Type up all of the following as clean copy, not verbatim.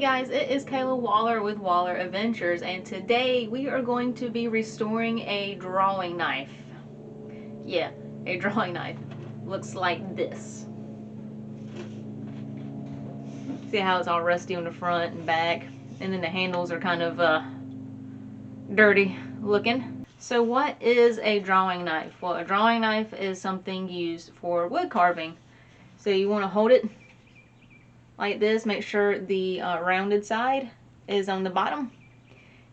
guys, it is Kayla Waller with Waller Adventures, and today we are going to be restoring a drawing knife. Yeah, a drawing knife. Looks like this. See how it's all rusty on the front and back, and then the handles are kind of dirty looking. So what is a drawing knife? Well, a drawing knife is something used for wood carving. So you want to hold it like this, make sure the rounded side is on the bottom,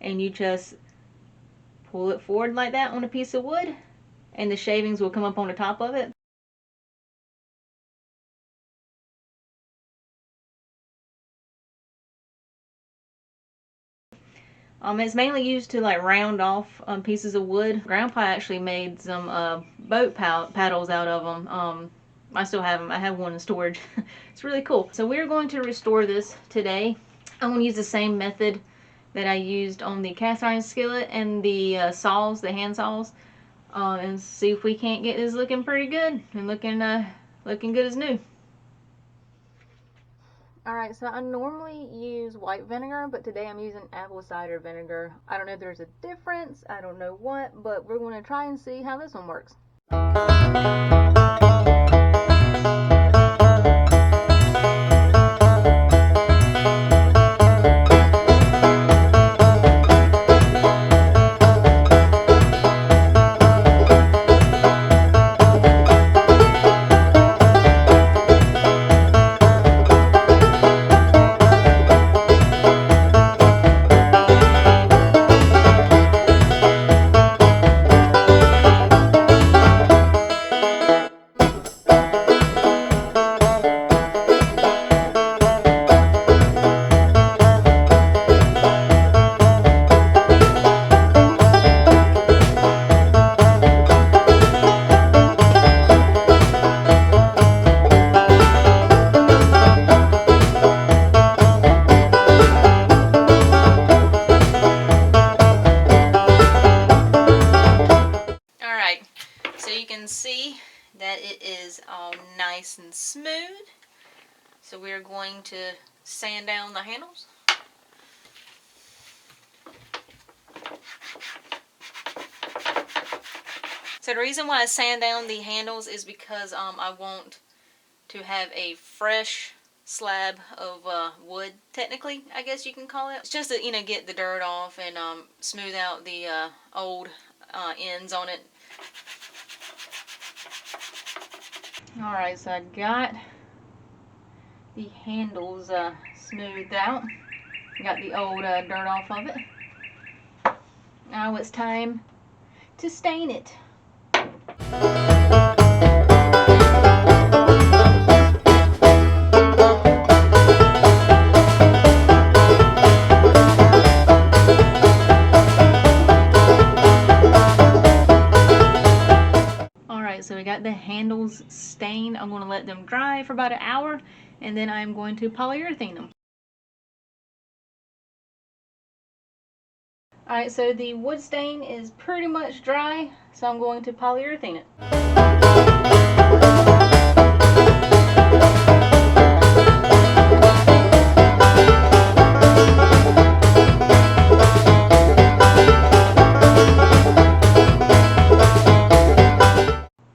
and you just pull it forward like that on a piece of wood, and the shavings will come up on the top of it. It's mainly used to like round off pieces of wood. Grandpa actually made some boat paddles out of them. I still have them. I have one in storage. It's really cool. So we're going to restore this today. I'm going to use the same method that I used on the cast iron skillet and the saws, the hand saws, and see if we can't get this looking pretty good and looking good as new. Alright, so I normally use white vinegar, but today I'm using apple cider vinegar. I don't know if there's a difference, I don't know what, but we're going to try and see how this one works. So you can see that it is all nice and smooth. So we're going to sand down the handles. So the reason why I sand down the handles is because I want to have a fresh slab of wood, technically, I guess you can call it. It's just to, get the dirt off and smooth out the old ends on it. Alright, so I got the handles smoothed out. Got the old dirt off of it. Now it's time to stain it. So we got the handles stained. I'm going to let them dry for about an hour, and then I'm going to polyurethane them. Alright, so the wood stain is pretty much dry, so I'm going to polyurethane it.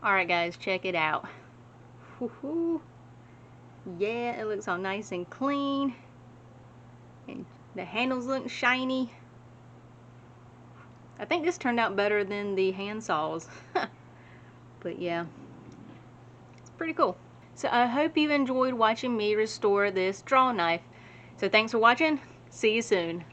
Alright guys, check it out. Woohoo! Yeah, it looks all nice and clean. And the handles look shiny. I think this turned out better than the hand saws. But yeah, it's pretty cool. So I hope you enjoyed watching me restore this draw knife. So thanks for watching. See you soon.